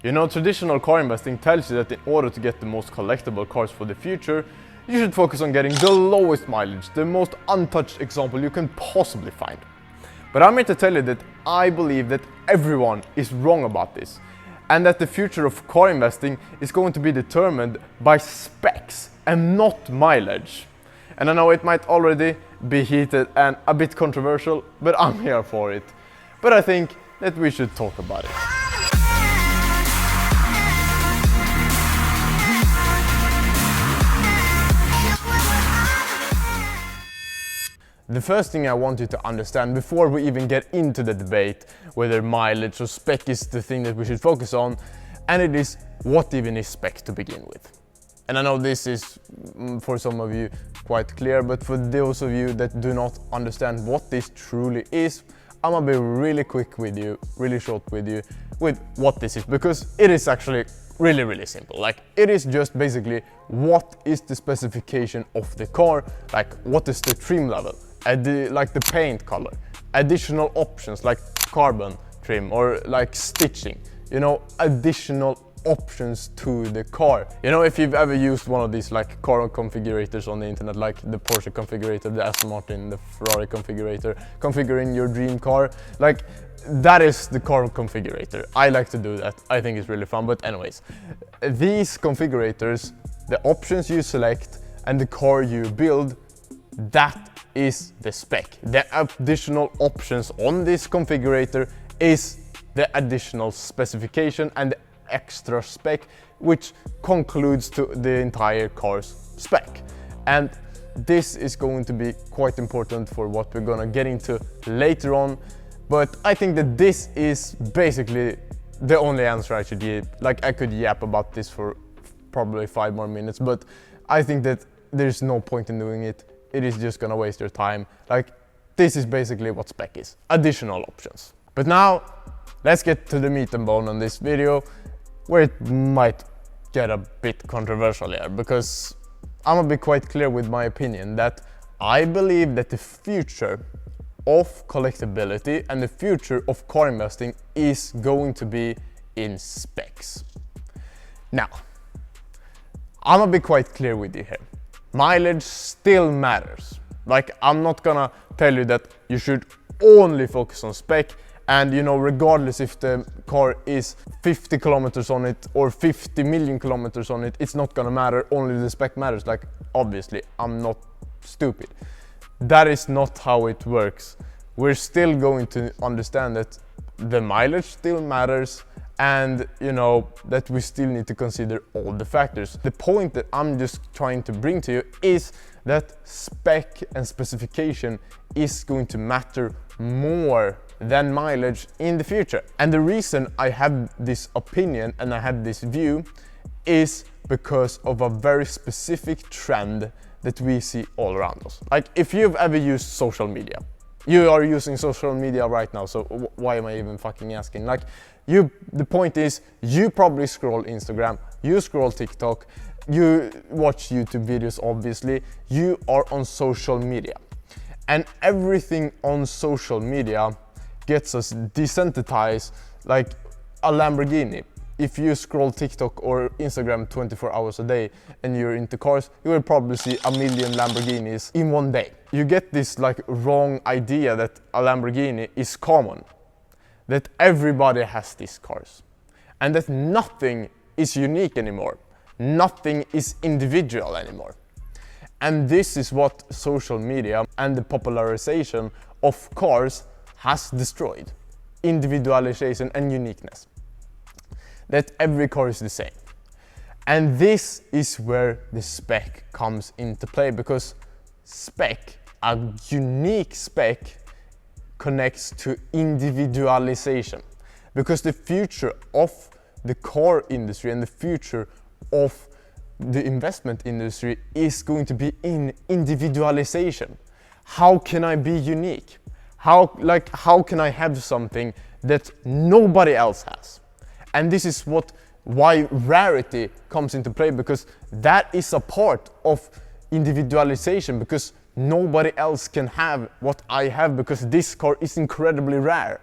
You know, traditional car investing tells you that in order to get the most collectible cars for the future, you should focus on getting the lowest mileage, the most untouched example you can possibly find. But I'm here to tell you that I believe that everyone is wrong about this, and that the future of car investing is going to be determined by specs and not mileage. And I know it might already be heated and a bit controversial, but I'm here for it. But I think that we should talk about it. The first thing I want you to understand before we even get into the debate whether mileage or spec is the thing that we should focus on, and it is, what even is spec to begin with? And I know this is, for some of you, quite clear, but for those of you that do not understand what this truly is, I'm gonna be really quick with you, really short with you, with what this is, because it is actually really simple. Like, it is just basically what is the specification of the car, like what is the trim level, like the paint color, additional options like carbon trim or like stitching, you know, additional options to the car. You know, if you've ever used one of these like car configurators on the internet, like the Porsche configurator, the Aston Martin, the Ferrari configurator, configuring your dream car, like that is the car configurator. I like to do that. I think it's really fun. But anyways, these configurators, the options you select and the car you build, that is the spec. The additional options on this configurator is the additional specification and the extra spec, which concludes to the entire car's spec. And this is going to be quite important for what we're gonna get into later on. But I think that this is basically the only answer I should give. Like, I could yap about this for probably 5 more minutes, but I think that there's no point in doing it. It is just gonna waste your time. Like, this is basically what spec is, additional options. But now, let's get to the meat and bone on this video, where it might get a bit controversial here, because I'm gonna be quite clear with my opinion that I believe that the future of collectability and the future of car investing is going to be in specs. Now, I'm gonna be quite clear with you here. Mileage still matters. Like, I'm not gonna tell you that you should only focus on spec, and you know, regardless if the car is 50 kilometers on it or 50 million kilometers on it, it's not gonna matter, only the spec matters. Like, obviously, I'm not stupid. That is not how it works. We're still going to understand that the mileage still matters, and you know, that we still need to consider all the factors. The point that I'm just trying to bring to you is that spec and specification is going to matter more than mileage in the future. And the reason I have this opinion and I have this view is because of a very specific trend that we see all around us. Like, if you've ever used social media, you are using social media right now, so why am I even fucking asking? Like, the point is, you probably scroll Instagram, you scroll TikTok, you watch YouTube videos, obviously, you are on social media. And everything on social media gets us desensitized like a Lamborghini. If you scroll TikTok or Instagram 24 hours a day and you're into cars, you will probably see a million Lamborghinis in one day. You get this like wrong idea that a Lamborghini is common, that everybody has these cars, and that nothing is unique anymore. Nothing is individual anymore. And this is what social media and the popularization of cars has destroyed. Individualization and uniqueness. That every car is the same. And this is where the spec comes into play, because spec, a unique spec, connects to individualization. Because the future of the car industry and the future of the investment industry is going to be in individualization. How can I be unique? How can I have something that nobody else has? And this is why rarity comes into play, because that is a part of individualization, because nobody else can have what I have, because this car is incredibly rare.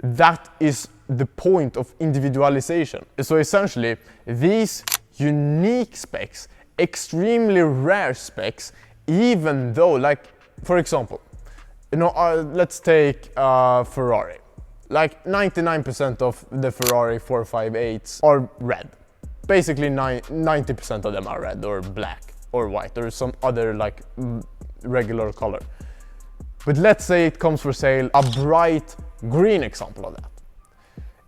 That is the point of individualization. So essentially, these unique specs, extremely rare specs, even though, like, for example, let's take Ferrari. Like 99% of the Ferrari 458s are red. Basically 90% of them are red or black or white or some other like regular color. But let's say it comes for sale, a bright green example of that.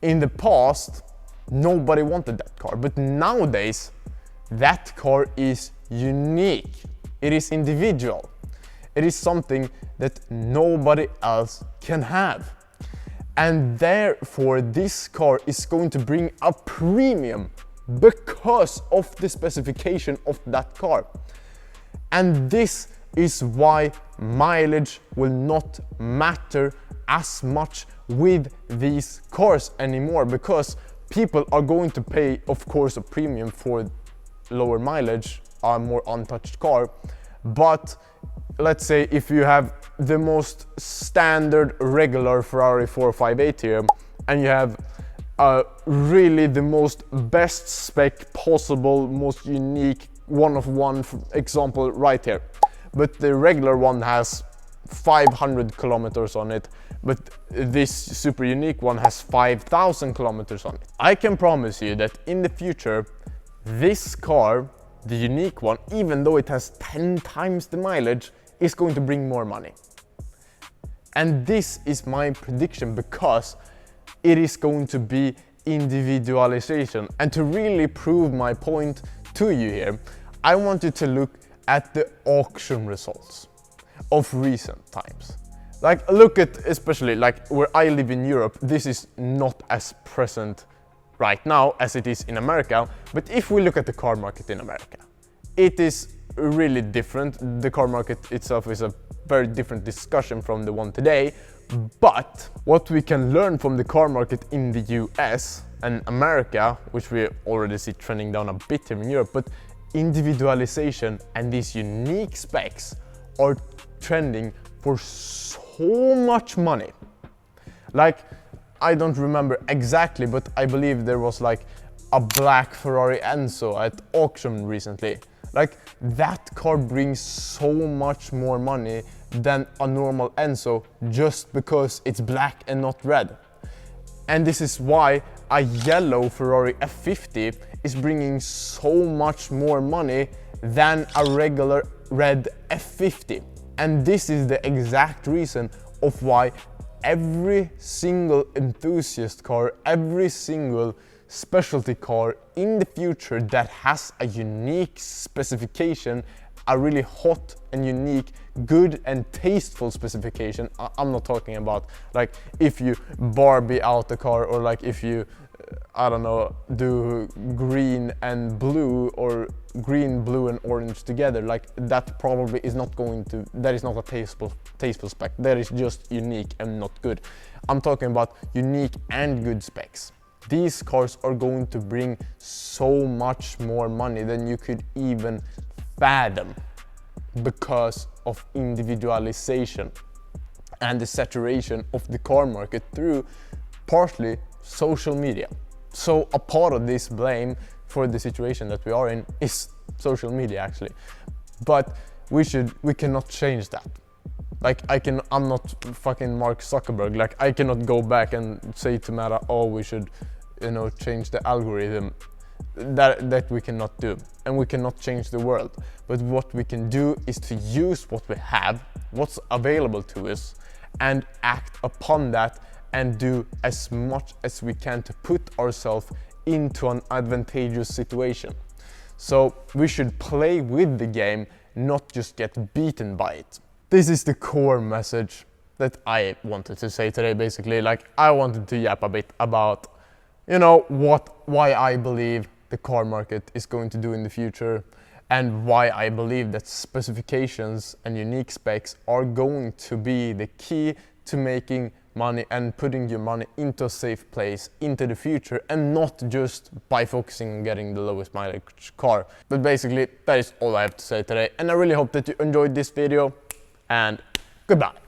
In the past, nobody wanted that car, but nowadays that car is unique. It is individual. It is something that nobody else can have. And therefore this car is going to bring a premium because of the specification of that car. And this is why mileage will not matter as much with these cars anymore, because people are going to pay, of course, a premium for lower mileage, a more untouched car. But let's say if you have the most standard regular Ferrari 458 here, and you have really the most best spec possible, most unique one of one example right here, but the regular one has 500 kilometers on it, but this super unique one has 5,000 kilometers on it. I can promise you that in the future, this car, the unique one, even though it has 10 times the mileage, is going to bring more money. And this is my prediction, because it is going to be individualization. And to really prove my point to you here, I want you to look at the auction results of recent times. Like, look at, especially like where I live in Europe, this is not as present right now as it is in America. But if we look at the car market in America, it is really different. The car market itself is a very different discussion from the one today. But what we can learn from the car market in the US and America, which we already see trending down a bit here in Europe, but individualization and these unique specs are trending for so much money. Like, I don't remember exactly, but I believe there was like a black Ferrari Enzo at auction recently. Like, that car brings so much more money than a normal Enzo just because it's black and not red. And this is why a yellow Ferrari F50 is bringing so much more money than a regular red F50. And this is the exact reason of why every single enthusiast car, every single specialty car in the future that has a unique specification, a really hot and unique, good and tasteful specification. I'm not talking about like if you Barbie out the car, or like if you, I don't know, do green and blue or green, blue and orange together. Like, that probably is not going to, that is not a tasteful spec. That is just unique and not good. I'm talking about unique and good specs. These cars are going to bring so much more money than you could even fathom, because of individualization and the saturation of the car market through partly social media. So a part of this blame for the situation that we are in is social media, actually. But we cannot change that. Like, I'm not fucking Mark Zuckerberg. Like, I cannot go back and say to Meta, oh, we should, change the algorithm. That we cannot do, and we cannot change the world. But what we can do is to use what we have, what's available to us, and act upon that and do as much as we can to put ourselves into an advantageous situation. So we should play with the game, not just get beaten by it. This is the core message that I wanted to say today, basically. Like, I wanted to yap a bit about, why I believe the car market is going to do in the future, and why I believe that specifications and unique specs are going to be the key to making money and putting your money into a safe place into the future, and not just by focusing on getting the lowest mileage car. But basically, that is all I have to say today, and I really hope that you enjoyed this video, and goodbye.